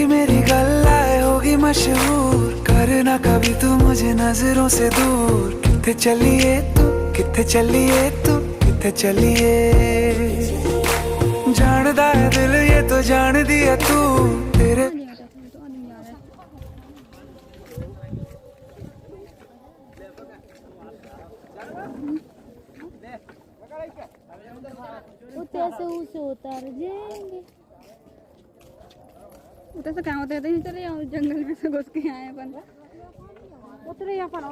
मेरी गल्लाए होगी मशहूर, करना कभी तू मुझे नजरों से दूर। किथे चलिए तू, किथे चलिए तू, किथे चलिए। जानदा है दिल ये तो जान दिया तू तेरे। कैसे उसे उतार जाएंगे। उधर से कहाँ होते हैं, चले जाओ जंगल में से घुस के आए अपन। उतरे अपन